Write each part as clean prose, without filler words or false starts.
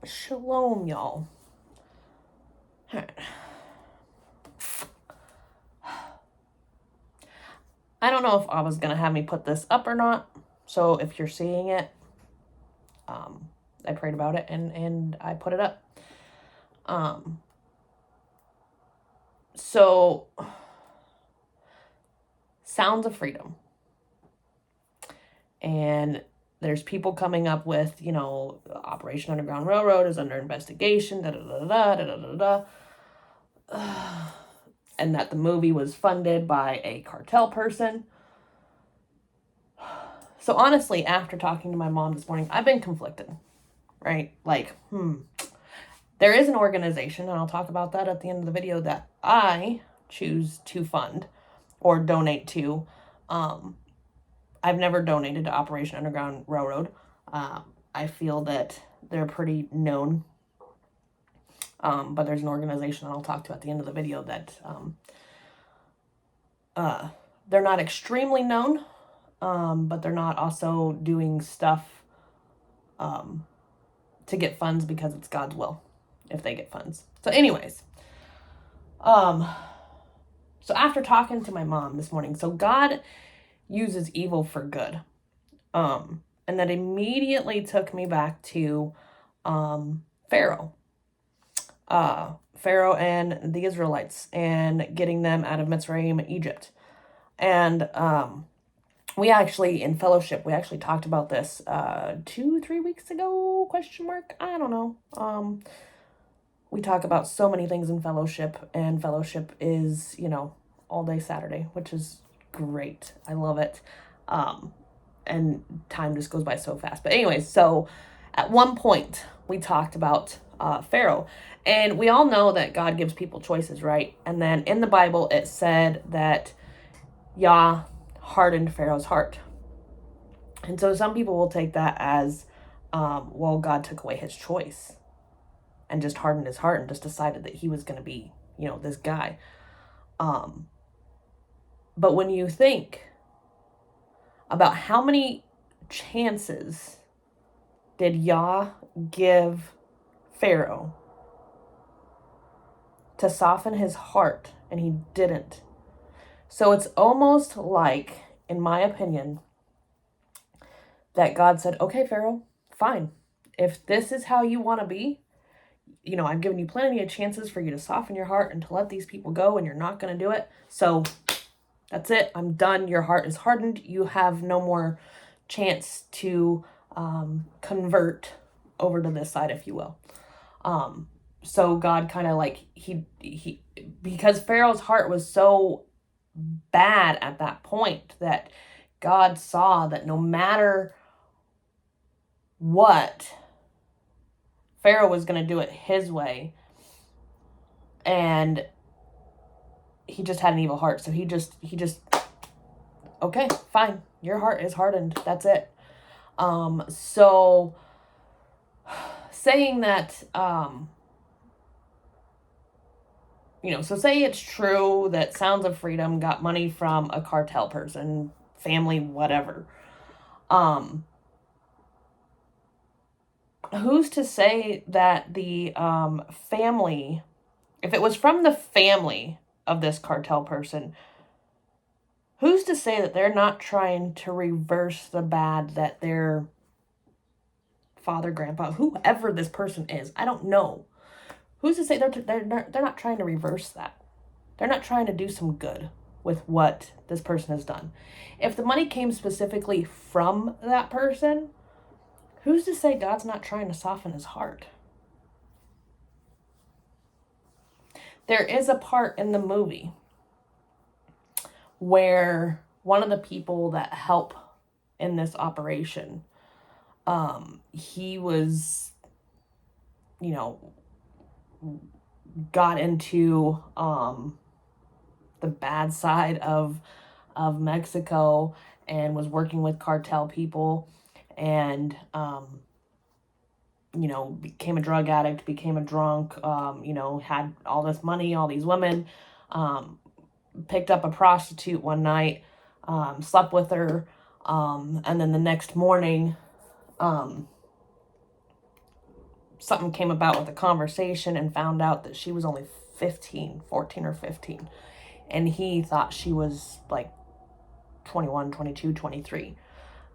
Shalom, y'all. Alright. I don't know if I was going to have me put this up or not. So if you're seeing it, I prayed about it and I put it up. So, sounds of freedom. And there's people coming up with, Operation Underground Railroad is under investigation, da-da-da-da. And that the movie was funded by a cartel person. So honestly, after talking to my mom this morning, I've been conflicted, right? Like, there is an organization, and I'll talk about that at the end of the video, that I choose to fund or donate to. I've never donated to Operation Underground Railroad. I feel that they're pretty known. But there's an organization that I'll talk to at the end of the video that they're not extremely known, but they're not also doing stuff to get funds because it's God's will if they get funds. So anyways, so after talking to my mom this morning, so God uses evil for good. And that immediately took me back to Pharaoh. Pharaoh and the Israelites and getting them out of Mitzrayim, Egypt. And we actually, in fellowship, we actually talked about this 2-3 weeks ago, question mark, I don't know. We talk about so many things in fellowship, and fellowship is, all day Saturday, which is great. I love it. And time just goes by so fast. But anyways, so at one point we talked about Pharaoh, and we all know that God gives people choices, right? And then in the Bible it said that Yah hardened Pharaoh's heart. And so some people will take that as, well, God took away his choice and just hardened his heart and just decided that he was going to be, this guy. But when you think about how many chances did Yah give Pharaoh to soften his heart, and he didn't. So it's almost like, in my opinion, that God said, okay, Pharaoh, fine. If this is how you want to be, I've given you plenty of chances for you to soften your heart and to let these people go, and you're not going to do it. So that's it. I'm done. Your heart is hardened. You have no more chance to convert over to this side, if you will. So God kind of like, he because Pharaoh's heart was so bad at that point that God saw that no matter what, Pharaoh was going to do it his way, and he just had an evil heart. So he just okay, fine, your heart is hardened, that's it. So saying that, so say it's true that Sounds of Freedom got money from a cartel person, family, whatever. Who's to say that the family, if it was from the family of this cartel person, who's to say that they're not trying to reverse the bad that their father, grandpa, whoever this person is, I don't know. Who's to say they're not trying to reverse that? They're not trying to do some good with what this person has done. If the money came specifically from that person, who's to say God's not trying to soften his heart? There is a part in the movie where one of the people that help in this operation, he was, got into the bad side of Mexico and was working with cartel people, and became a drug addict, became a drunk, had all this money, all these women, picked up a prostitute one night, slept with her, and then the next morning something came about with a conversation and found out that she was only 14 or 15. And he thought she was like 21, 22, 23.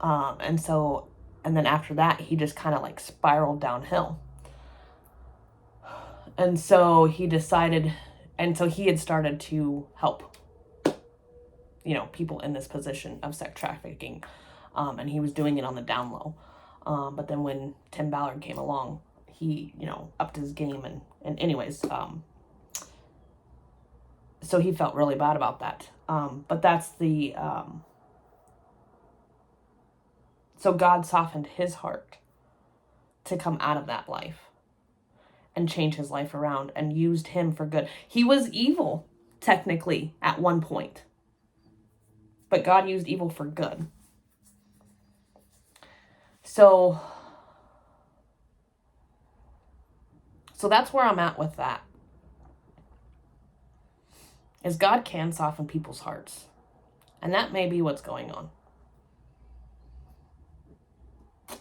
And then after that, he just kind of like spiraled downhill. And so he decided, and so he had started to help, people in this position of sex trafficking. And he was doing it on the down low. But then when Tim Ballard came along, he, upped his game. And anyways, so he felt really bad about that. But that's so God softened his heart to come out of that life and change his life around and used him for good. He was evil, technically, at one point. But God used evil for good. So that's where I'm at with that. Is God can soften people's hearts. And that may be what's going on.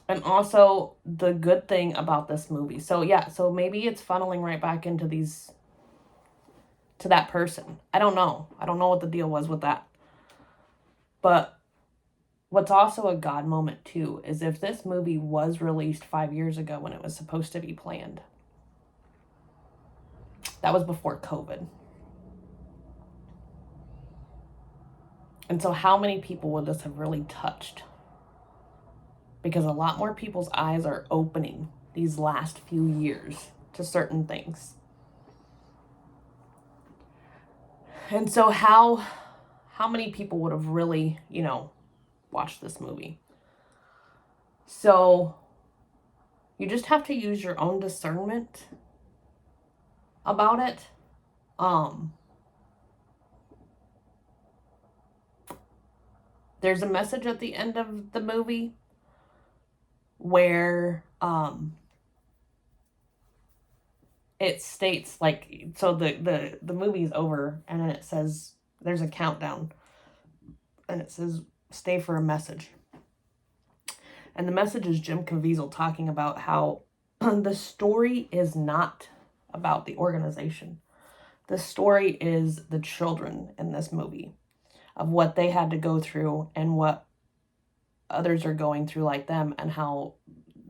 And also the good thing about this movie. So maybe it's funneling right back into to that person. I don't know. I don't know what the deal was with that. But what's also a God moment too is if this movie was released 5 years ago when it was supposed to be planned. That was before COVID. And so how many people would this have really touched? Because a lot more people's eyes are opening these last few years to certain things. And so how many people would have really, watched this movie? So you just have to use your own discernment about it. There's a message at the end of the movie where it states so the movie's over and then it says there's a countdown and it says stay for a message. And the message is Jim Caviezel talking about how the story is not about the organization. The story is the children in this movie, of what they had to go through and what others are going through like them and how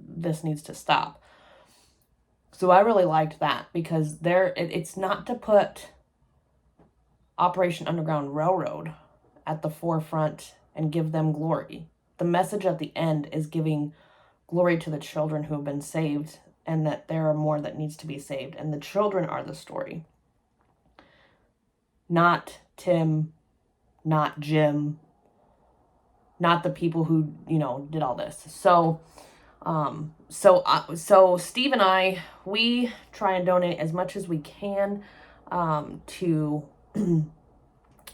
this needs to stop. So I really liked that because it's not to put Operation Underground Railroad at the forefront and give them glory. The message at the end is giving glory to the children who have been saved and that there are more that needs to be saved. And the children are the story. Not Tim, not Jim, not the people who, did all this. So Steve and I, we try and donate as much as we can to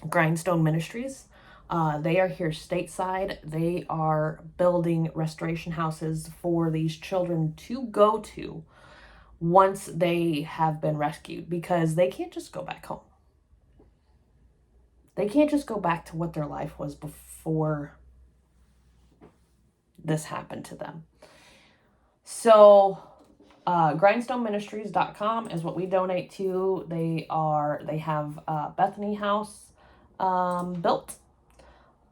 Grindstone Ministries. They are here stateside. They are building restoration houses for these children to go to once they have been rescued, because they can't just go back home. They can't just go back to what their life was before this happened to them. So grindstoneministries.com is what we donate to. They have Bethany House built.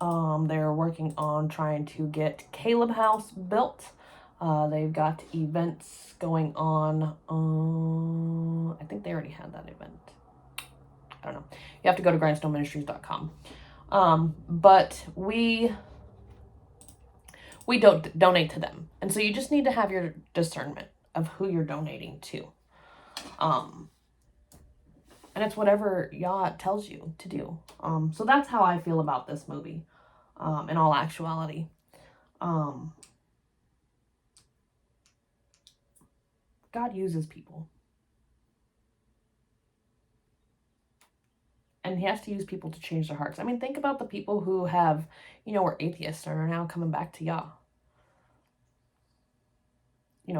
They're working on trying to get Caleb House built. They've got events going on. I think they already had that event. I don't know. You have to go to grindstoneministries.com. But we don't donate to them. And so you just need to have your discernment of who you're donating to. And it's whatever Yah tells you to do. So that's how I feel about this movie, in all actuality. God uses people. And he has to use people to change their hearts. I mean, think about the people who have, were atheists and are now coming back to Yah.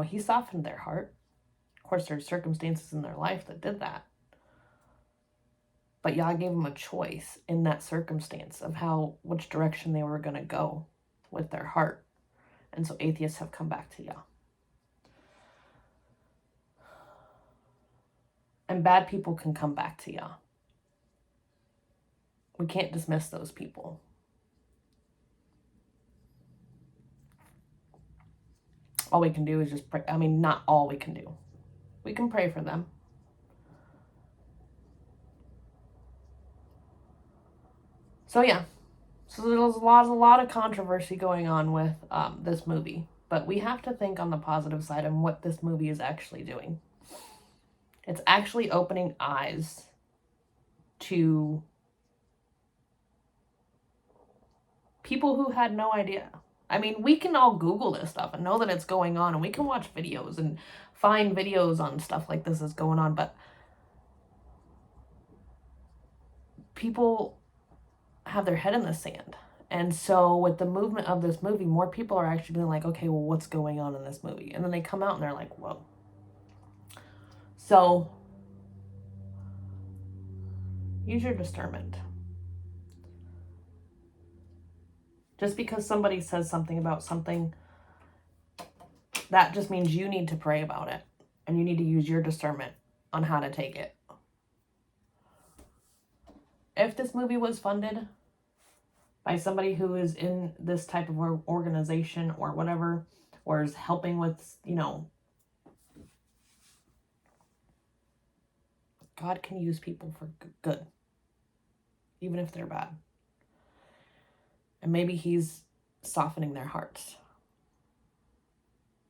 He softened their heart. Of course, there's circumstances in their life that did that. But Yah gave them a choice in that circumstance of which direction they were going to go with their heart. And so atheists have come back to Yah. And bad people can come back to you. We can't dismiss those people. All we can do is just pray. I mean, not all we can do. We can pray for them. So yeah. So there's a lot of controversy going on with this movie. But we have to think on the positive side and what this movie is actually doing. It's actually opening eyes to people who had no idea. I mean, we can all Google this stuff and know that it's going on, and we can watch videos and find videos on stuff like this is going on, but people have their head in the sand. And so with the movement of this movie, more people are actually being like, okay, well, what's going on in this movie? And then they come out and they're like, whoa. So use your discernment. Just because somebody says something about something, that just means you need to pray about it. And you need to use your discernment on how to take it. If this movie was funded by somebody who is in this type of organization or whatever, or is helping with, God can use people for good, even if they're bad. And maybe he's softening their hearts.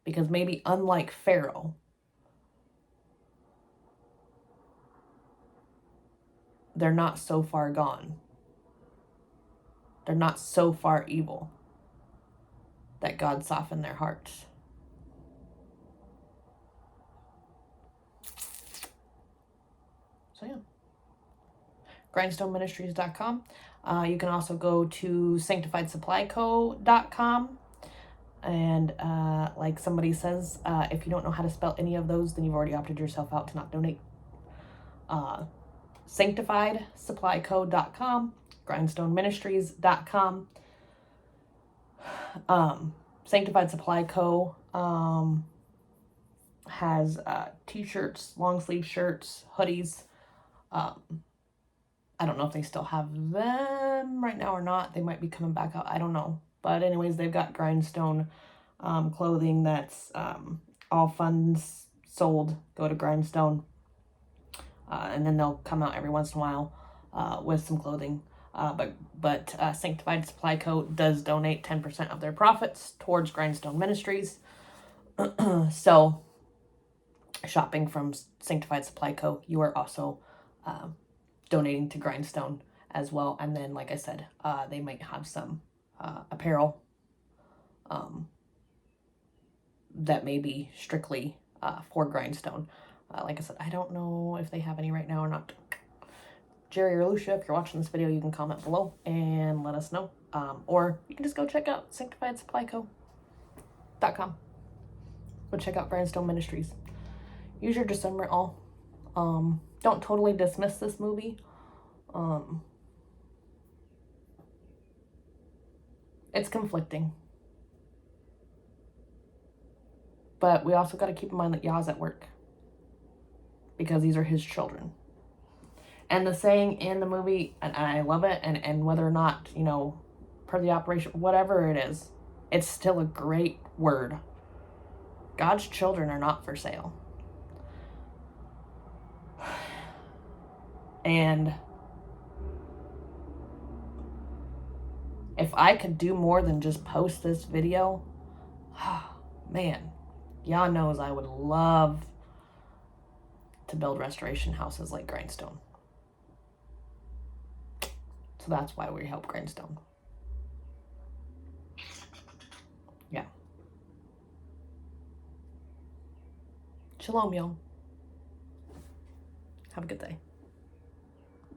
Because maybe unlike Pharaoh, they're not so far gone. They're not so far evil that God softened their hearts. So yeah. GrindstoneMinistries.com. You can also go to SanctifiedSupplyCo.com. And like somebody says, if you don't know how to spell any of those, then you've already opted yourself out to not donate. SanctifiedSupplyCo.com, GrindstoneMinistries.com. Sanctified Supply Co. Has t-shirts, long sleeve shirts, hoodies. I don't know if they still have them right now or not. They might be coming back out. I don't know. But anyways, they've got Grindstone clothing that's all funds sold go to Grindstone. And then they'll come out every once in a while with some clothing. But Sanctified Supply Co. does donate 10% of their profits towards Grindstone Ministries. So, shopping from Sanctified Supply Co., you are also donating to Grindstone as well. And then, like I said, they might have some apparel that may be strictly for Grindstone. Like I said, I don't know if they have any right now or not. Jerry or Lucia, if you're watching this video, you can comment below and let us know. Or you can just go check out SanctifiedSupplyCo.com. Go check out Grindstone Ministries. Use your discernment all. Don't totally dismiss this movie. It's conflicting. But we also got to keep in mind that Yah's at work. Because these are his children. And the saying in the movie, and I love it, and whether or not, per the operation, whatever it is, it's still a great word. God's children are not for sale. And if I could do more than just post this video, man, Yah knows I would love to build restoration houses like Grindstone. So that's why we help Grindstone. Yeah. Shalom, y'all. Have a good day.